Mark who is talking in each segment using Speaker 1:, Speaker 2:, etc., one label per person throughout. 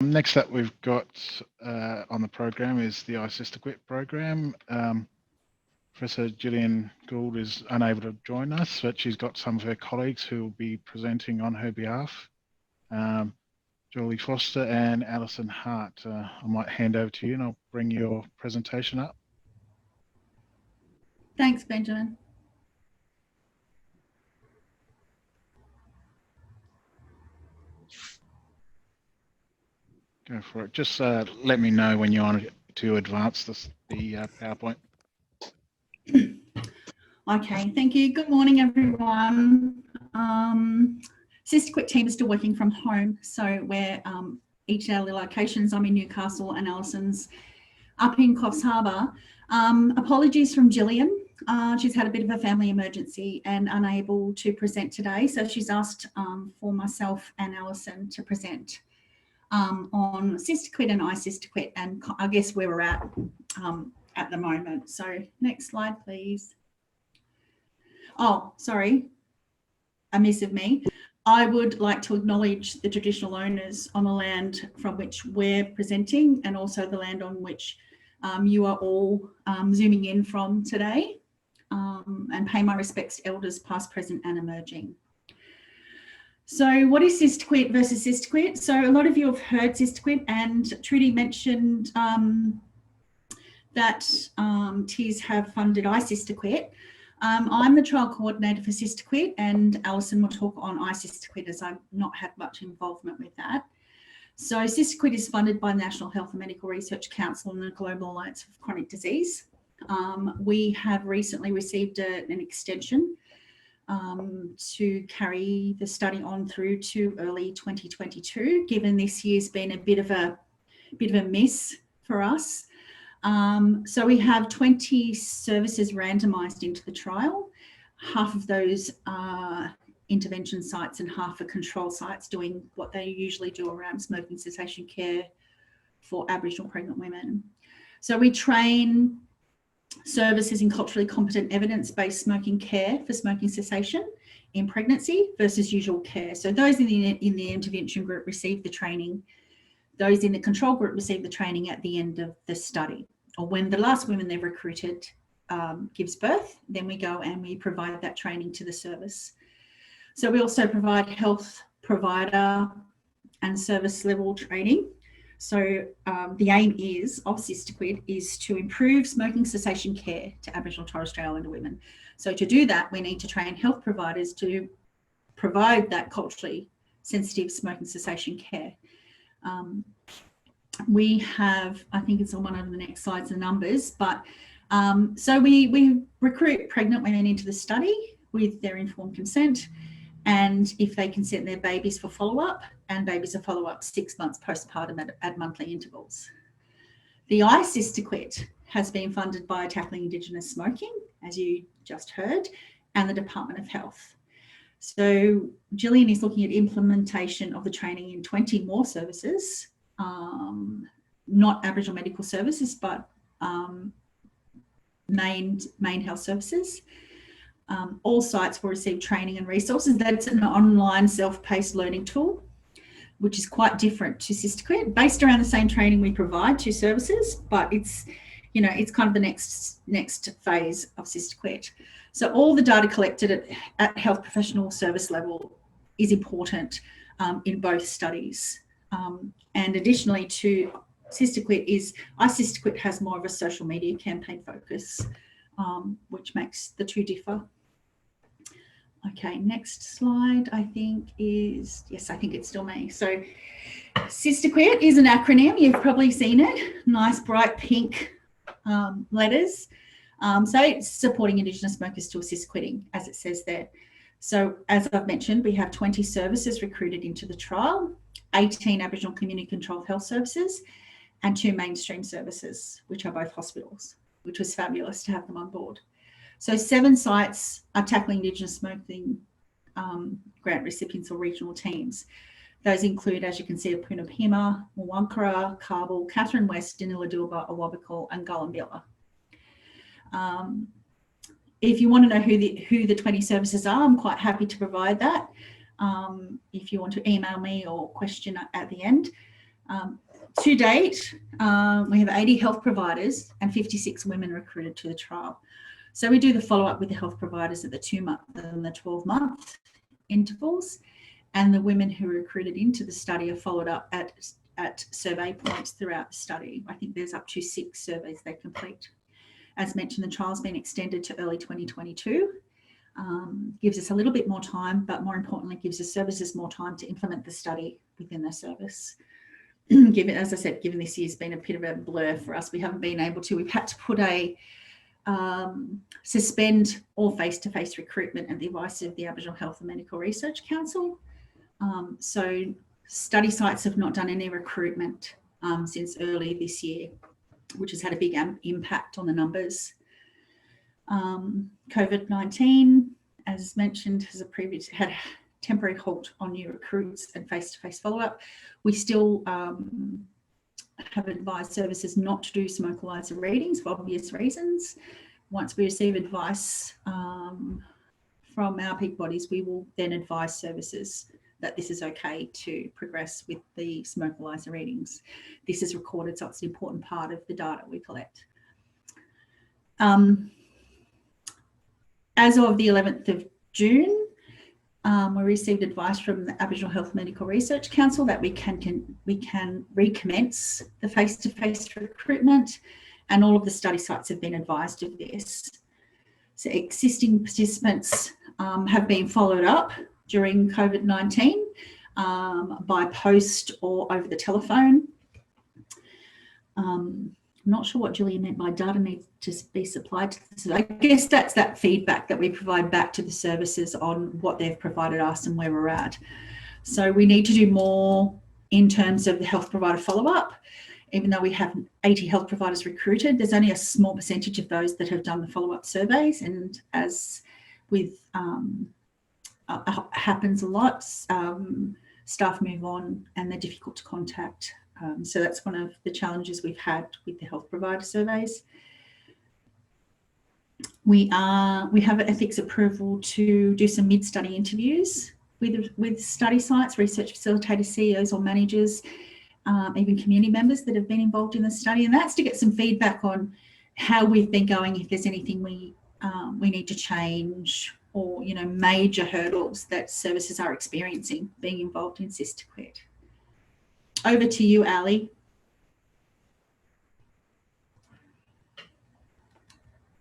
Speaker 1: Next up, we've got on the program is the SISTAQUIT program. Professor Gillian Gould is unable to join us, but she's got some of her colleagues who will be presenting on her behalf. Joley Foster and Allison Hart. I might hand over to you and I'll bring your presentation up.
Speaker 2: Thanks, Benjamin.
Speaker 1: Go for it. Just let me know when you want to advance the PowerPoint.
Speaker 2: Okay, thank you. Good morning, everyone. SISTAQUIT team is still working from home, so we're each at our locations. I'm in Newcastle and Allison's up in Coffs Harbour. Apologies from Gillian. She's had a bit of a family emergency and unable to present today, so she's asked for myself and Allison to present on SISTAQUIT and SISTAQUIT, and I guess where we're at the moment. So next slide, please. Oh, sorry, a miss of me. I would like to acknowledge the traditional owners on the land from which we're presenting, and also the land on which you are all zooming in from today, and pay my respects to elders past, present and emerging. So what is SISTAQUIT versus SISTAQUIT? So a lot of you have heard SISTAQUIT, and Trudy mentioned that TIS have funded SISTAQUIT. I'm the trial coordinator for SISTAQUIT, and Allison will talk on SISTAQUIT as I've not had much involvement with that. So SISTAQUIT is funded by the National Health and Medical Research Council and the Global Alliance of Chronic Disease. We have recently received an extension to carry the study on through to early 2022, given this year's been a bit of a miss for us. So we have 20 services randomised into the trial. Half of those are intervention sites and half are control sites doing what they usually do around smoking cessation care for Aboriginal pregnant women. So we train services in culturally competent evidence-based smoking care for smoking cessation in pregnancy versus usual care. So those in the intervention group receive the training. Those in the control group receive the training at the end of the study, or when the last woman they've recruited gives birth, then we go and we provide that training to the service. So we also provide health provider and service level training. So the aim of SISTAQUIT is to improve smoking cessation care to Aboriginal and Torres Strait Islander women. So to do that, we need to train health providers to provide that culturally sensitive smoking cessation care. We have, I think it's on one of the next slides, the numbers, but so we recruit pregnant women into the study with their informed consent, and if they consent, their babies for follow-up, and babies are follow-up 6 months postpartum at monthly intervals. The SISTAQUIT has been funded by Tackling Indigenous Smoking, as you just heard, and the Department of Health. So Gillian is looking at implementation of the training in 20 more services, not Aboriginal medical services, but main health services. All sites will receive training and resources. That's an online self-paced learning tool, which is quite different to SISTAQUIT, based around the same training we provide to services, but it's kind of the next phase of SISTAQUIT. So all the data collected at health professional service level is important in both studies. And additionally to SISTAQUIT SISTAQUIT has more of a social media campaign focus, which makes the two differ. Okay, next slide I think is, yes, I think it's still me. So SISTAQUIT is an acronym, you've probably seen it, nice bright pink letters. So it's Supporting Indigenous Smokers to Assist Quitting, as it says there. So as I've mentioned, we have 20 services recruited into the trial, 18 Aboriginal community controlled health services, and 2 mainstream services, which are both hospitals, which was fabulous to have them on board. So 7 sites are Tackling Indigenous Smoking grant recipients or regional teams. Those include, as you can see, Punapima, Mwankara, Kabul, Catherine West, Diniladilba, Awabakal, and Gullumbilla. If you want to know who the 20 services are, I'm quite happy to provide that. If you want to email me or question at the end. To date, we have 80 health providers and 56 women recruited to the trial. So we do the follow-up with the health providers at the 2-month and the 12-month intervals, and the women who are recruited into the study are followed up at survey points throughout the study. I think there's up to 6 surveys they complete. As mentioned, the trial's been extended to early 2022. Gives us a little bit more time, but more importantly, gives the services more time to implement the study within their service. Given, as I said, given this year's been a bit of a blur for us, we haven't been able to, we've had to put a suspend all face-to-face recruitment at the advice of the Aboriginal Health and Medical Research Council. So study sites have not done any recruitment since early this year, which has had a big impact on the numbers. COVID-19, as mentioned, has had a temporary halt on new recruits and face-to-face follow-up. We still have advised services not to do smoke-alyzer readings for obvious reasons. Once we receive advice from our peak bodies, we will then advise services that this is okay to progress with the smoke-alyzer readings. This is recorded, so it's an important part of the data we collect. As of the 11th of June, we received advice from the Aboriginal Health Medical Research Council that we can recommence the face-to-face recruitment, and all of the study sites have been advised of this. So existing participants have been followed up during COVID-19 by post or over the telephone. I'm not sure what Julia meant by data needs to be supplied to this. I guess that's that feedback that we provide back to the services on what they've provided us and where we're at. So we need to do more in terms of the health provider follow-up. Even though we have 80 health providers recruited, there's only a small percentage of those that have done the follow-up surveys. And as with happens a lot, staff move on and they're difficult to contact. So that's one of the challenges we've had with the health provider surveys. We have ethics approval to do some mid-study interviews with study sites, research facilitators, CEOs or managers, even community members that have been involved in the study. And that's to get some feedback on how we've been going, if there's anything we need to change, or major hurdles that services are experiencing being involved in SISTAQUIT. Over to you, Ali.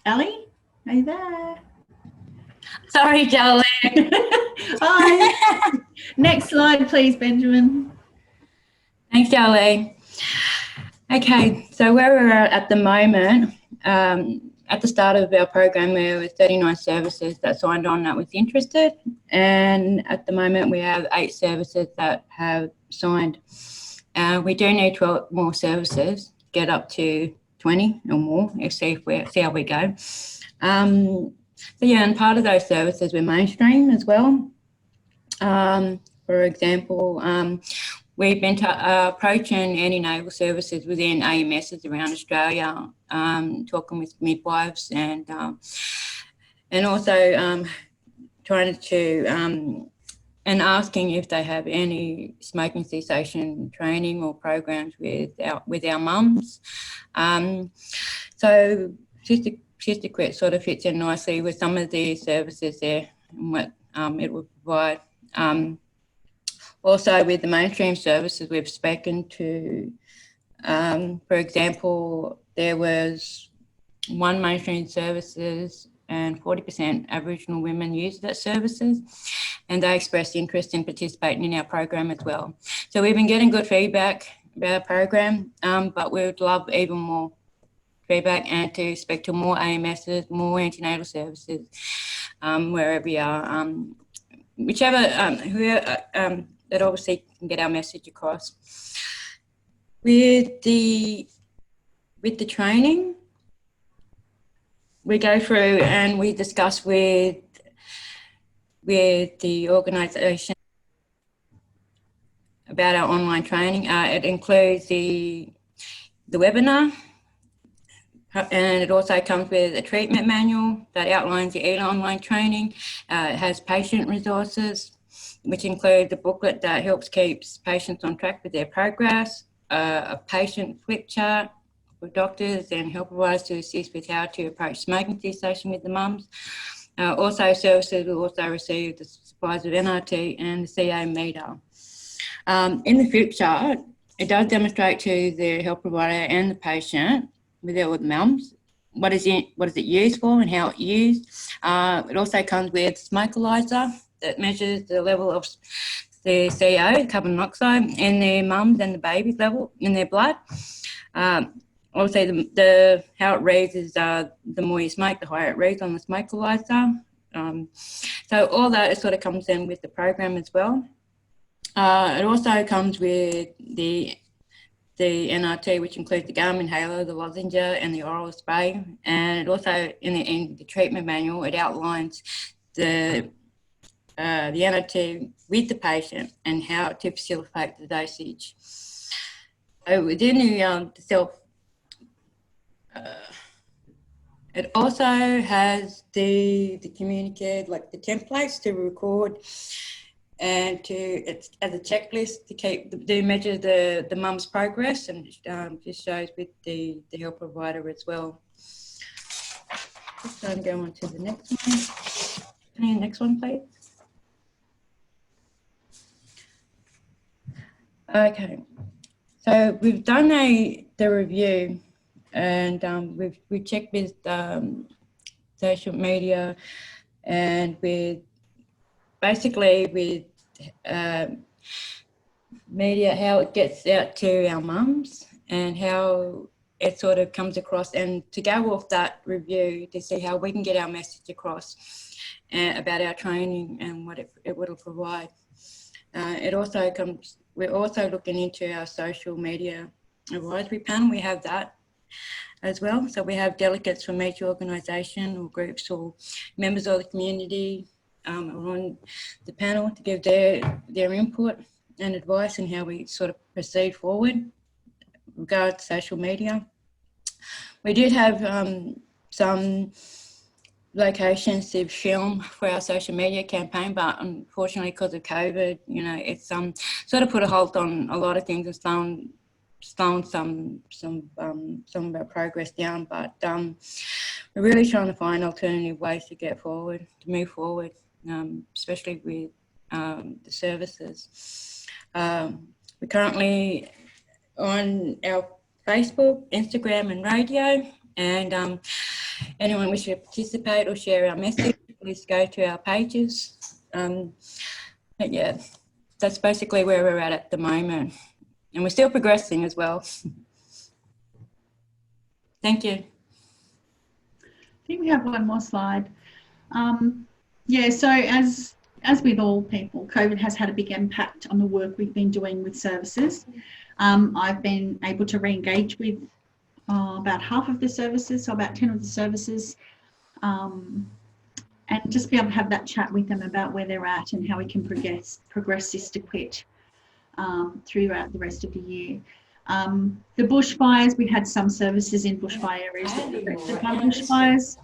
Speaker 2: Ali, are you there?
Speaker 3: Sorry, Joley.
Speaker 2: Hi. Next slide, please, Benjamin.
Speaker 3: Thanks, Joley. Okay, so where we're at the moment, at the start of our program, there were 39 services that signed on that was interested, and at the moment we have 8 services that have signed. We do need 12 more services, get up to 20 or more, and see how we go. So yeah, and part of those services we're mainstream as well. For example, we've been approaching antenatal services within AMSs around Australia, talking with midwives and also trying to and asking if they have any smoking cessation training or programs with our mums. So SISTAQUIT sort of fits in nicely with some of the services there and what it will provide. Also, with the mainstream services we've spoken to, for example, there was one mainstream services and 40% Aboriginal women used that services, and they expressed interest in participating in our program as well. So we've been getting good feedback about our program, but we would love even more feedback and to speak to more AMSs, more antenatal services, wherever you are, whichever, whoever, that obviously can get our message across. With the training, we go through and we discuss with the organisation about our online training. It includes the webinar, and it also comes with a treatment manual that outlines the online training. It has patient resources, which include the booklet that helps keep patients on track with their progress. a patient flip chart for doctors and health providers to assist with how to approach smoking cessation with the mums. Also, services will also receive the supplies of NRT and the CA meter. In the flip chart, it does demonstrate to the health provider and the patient, with the mums, what is it used for and how it's used. It also comes with smoke-alyzer that measures the level of the CO, carbon monoxide, in their mums and the baby's level in their blood. Also, the how it reads is the more you smoke, the higher it reads on the smoke-alyzer. So all that sort of comes in with the program as well. It also comes with the NRT, which includes the gum inhaler, the lozenge, and the oral spray. And it also, in the treatment manual, it outlines the NRT with the patient and how to facilitate the dosage. So within the self, it also has the communicated, like the templates to record and it's as a checklist to measure the mum's progress, and just shows with the health provider as well. Just go on to the next one. Next one, please. Okay, so we've done the review, and we've checked with social media and with media, how it gets out to our mums and how it sort of comes across, and to go off that review to see how we can get our message across about our training and what it will provide. We're also looking into our social media advisory panel. We have that as well. So we have delegates from each organisation or groups or members of the community on the panel to give their input and advice on how we sort of proceed forward regarding social media. We did have some locations to film for our social media campaign, but unfortunately because of COVID, it's sort of put a halt on a lot of things and slowed some of our progress down. But we're really trying to find alternative ways to move forward, especially with the services. We're currently on our Facebook, Instagram and radio, and anyone wishing to participate or share our message, please go to our pages. But yeah, that's basically where we're at the moment, and we're still progressing as well. Thank you.
Speaker 2: I think we have one more slide. Yeah, so as with all people, COVID has had a big impact on the work we've been doing with services. I've been able to re-engage with about half of the services, so about 10 of the services, and just be able to have that chat with them about where they're at and how we can progress SISTAQUIT throughout the rest of the year. The bushfires, we had some services in bushfire areas that were affected by bushfires.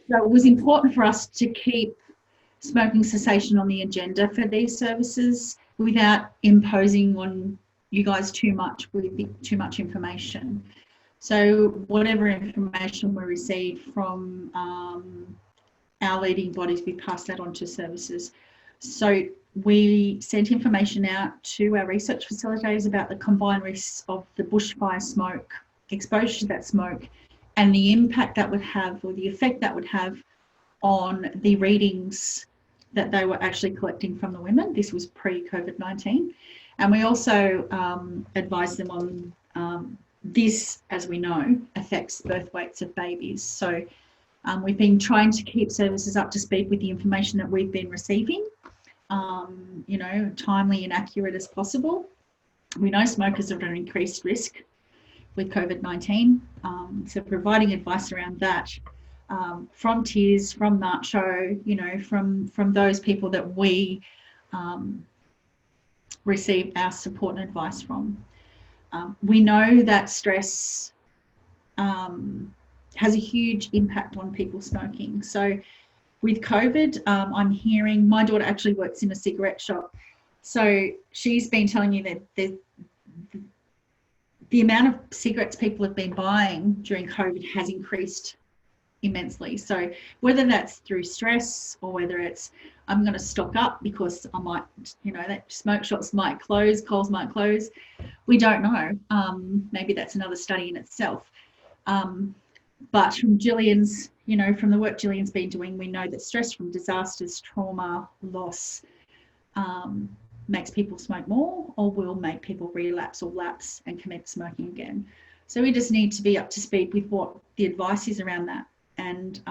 Speaker 2: So it was important for us to keep smoking cessation on the agenda for these services without imposing on you guys too much with too much information. So whatever information we receive from our leading bodies, we pass that on to services. So we sent information out to our research facilitators about the combined risks of the bushfire smoke, exposure to that smoke, and the impact that would have, or the effect that would have on the readings that they were actually collecting from the women. This was pre-COVID-19. And we also advised them on this, as we know, affects birth weights of babies. So we've been trying to keep services up to speed with the information that we've been receiving, timely and accurate as possible. We know smokers are at an increased risk with COVID-19, so providing advice around that from TIS, from NACHO, from those people that we receive our support and advice from. We know that stress has a huge impact on people smoking. So with COVID, I'm hearing, my daughter actually works in a cigarette shop. So she's been telling me that the amount of cigarettes people have been buying during COVID has increased immensely. So whether that's through stress or whether it's I'm going to stock up because I might, that smoke shops might close, Coles might close. We don't know. Maybe that's another study in itself. But from Gillian's, from the work Gillian's been doing, we know that stress from disasters, trauma, loss makes people smoke more or will make people relapse or lapse and commit smoking again. So we just need to be up to speed with what the advice is around that and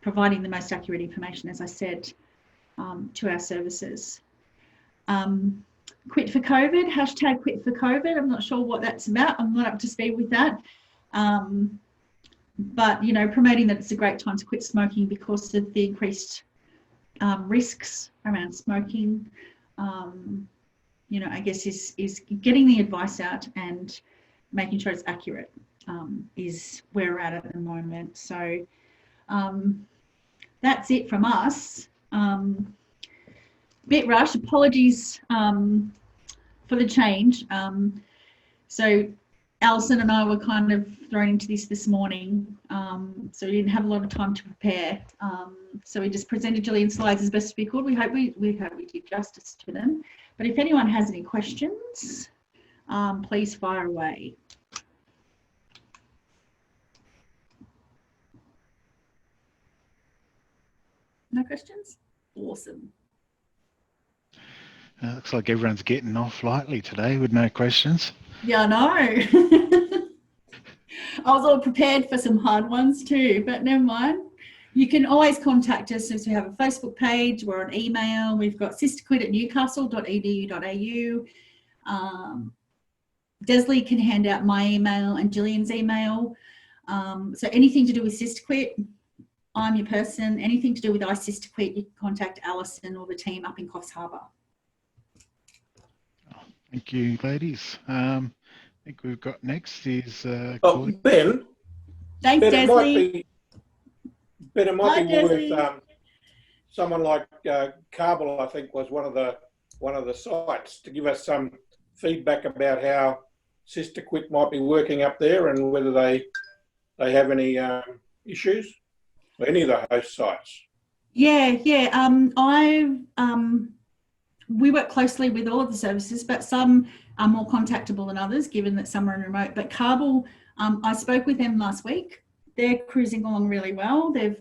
Speaker 2: providing the most accurate information, as I said, to our services. Quit for COVID, hashtag quit for COVID. I'm not sure what that's about. I'm not up to speed with that. But, promoting that it's a great time to quit smoking because of the increased risks around smoking, I guess is getting the advice out and making sure it's accurate is where we're at the moment. So that's it from us. Bit rushed, apologies for the change. So Allison and I were kind of thrown into this morning, so we didn't have a lot of time to prepare. So we just presented Gillian's slides as best we could. We hope we did justice to them. But if anyone has any questions, please fire away. No questions? Awesome.
Speaker 1: Looks like everyone's getting off lightly today with no questions.
Speaker 2: Yeah, I know. I was all prepared for some hard ones too, but never mind. You can always contact us as we have a Facebook page, we're on email, we've got sisterquit@newcastle.edu.au. Desley can hand out my email and Gillian's email. So anything to do with SISTAQUIT, I'm your person. Anything to do with SISTAQUIT, you can contact Allison or the team up in Coffs Harbour.
Speaker 1: Thank you, ladies. I think we've got next is
Speaker 4: Ben.
Speaker 2: Thanks, Desley.
Speaker 4: It might be worth someone like Kabul, I think, was one of the sites to give us some feedback about how SISTAQUIT might be working up there and whether they have any issues, or any of the host sites.
Speaker 2: Yeah. We work closely with all of the services, but some are more contactable than others, given that some are remote. But Kabul, I spoke with them last week. They're cruising along really well. They've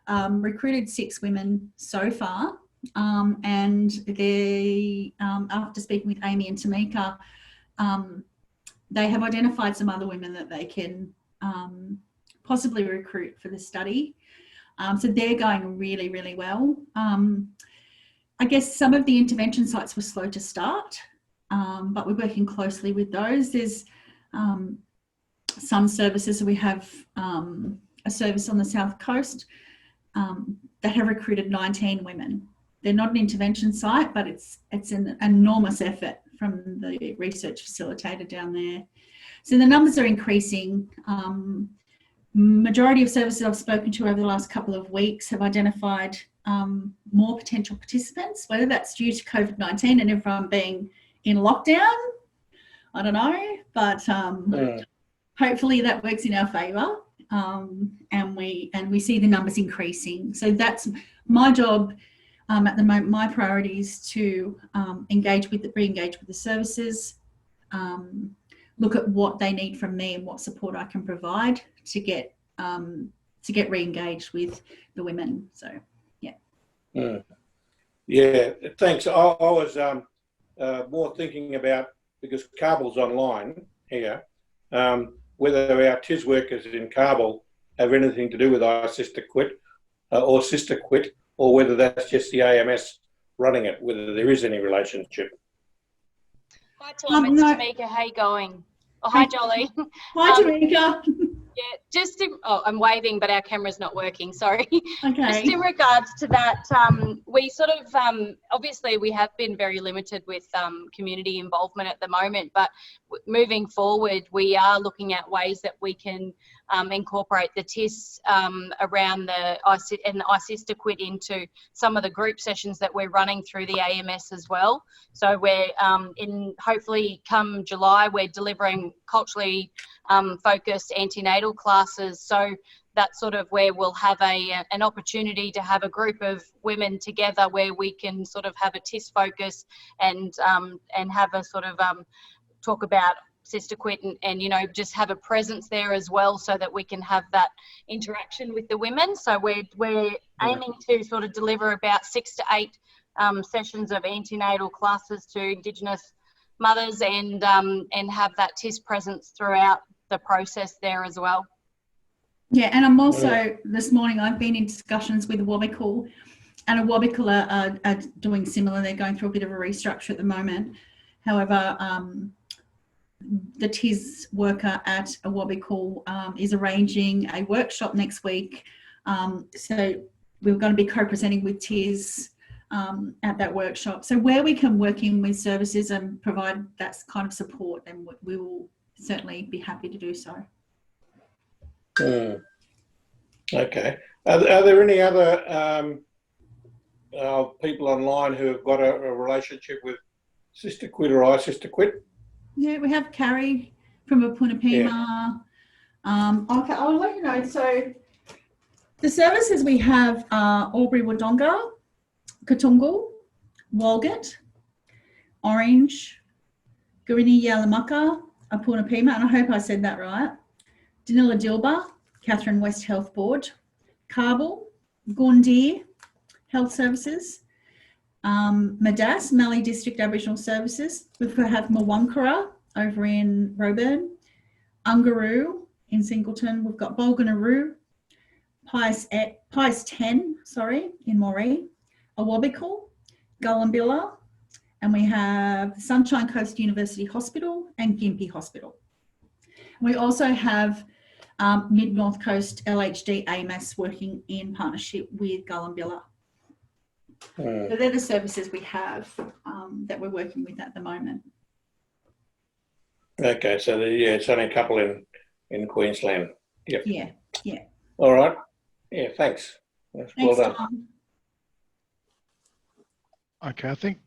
Speaker 2: recruited 6 women so far, and they, after speaking with Amy and Tamika, they have identified some other women that they can possibly recruit for the study. So they're going really, really well. I guess some of the intervention sites were slow to start, but we're working closely with those. There's some services. We have a service on the South Coast that have recruited 19 women. They're not an intervention site, but it's an enormous effort from the research facilitator down there. So the numbers are increasing. Majority of services I've spoken to over the last couple of weeks have identified more potential participants, whether that's due to COVID-19 and everyone being in lockdown, I don't know, but hopefully that works in our favour, and we see the numbers increasing. So that's my job at the moment. My priority is to re-engage with the services, look at what they need from me and what support I can provide to get re-engaged with the women. So yeah.
Speaker 4: Yeah, thanks. I was more thinking about, because Kabul's online here, whether our TIS workers in Kabul have anything to do with SISTAQUIT or SISTAQUIT, or whether that's just the AMS running it, whether there is any relationship.
Speaker 5: Hi Tom, it's Tamika. How you going? Oh, hi Joley.
Speaker 2: Hi Tamika.
Speaker 5: Yeah, I'm waving, but our camera's not working, sorry.
Speaker 2: Okay.
Speaker 5: Just in regards to that, we sort of, obviously we have been very limited with community involvement at the moment, but moving forward, we are looking at ways that we can incorporate the TIS around the SISTAQUIT into some of the group sessions that we're running through the AMS as well. So we're hopefully come July, we're delivering culturally focused antenatal classes. So that's sort of where we'll have an opportunity to have a group of women together where we can sort of have a TIS focus and have a sort of talk about SISTAQUIT and you know, just have a presence there as well so that we can have that interaction with the women. So we're aiming to sort of deliver about 6 to 8 sessions of antenatal classes to Indigenous mothers and have that TIS presence throughout the process there as well.
Speaker 2: Yeah, and I'm also, this morning I've been in discussions with Wabikal, and Wabikal are doing similar. They're going through a bit of a restructure at the moment. However, the TIS worker at Wabikal is arranging a workshop next week. So we're going to be co-presenting with TIS at that workshop. So where we can work in with services and provide that kind of support, then we will certainly be happy to do so.
Speaker 4: Okay. Are there any other people online who have got a relationship with SISTAQUIT or iSISTAQUIT?
Speaker 2: Yeah, we have Carrie from Apunapima. Okay, I'll let you know. So the services we have are Albury Wodonga, Katungal, Walgett, Orange, Gurini Yalamaka, Apunapima, and I hope I said that right. Danila Dilba, Catherine West Health Board, Kabul, Goondir Health Services, Madas, Mallee District Aboriginal Services. We have Mwankara over in Roebourne, Ungaroo in Singleton. We've got Bulganaroo, Pius 10, in Moree, Awabikal, Gullumbilla, and we have Sunshine Coast University Hospital and Gympie Hospital. We also have Mid-North Coast LHD AMAS working in partnership with Gullumbilla. So they're the services we have that we're working with at the moment.
Speaker 4: Okay, so it's only a couple in Queensland. Yep.
Speaker 2: Yeah.
Speaker 4: All right. Yeah, thanks. Well done.
Speaker 2: Tom.
Speaker 1: Okay, I think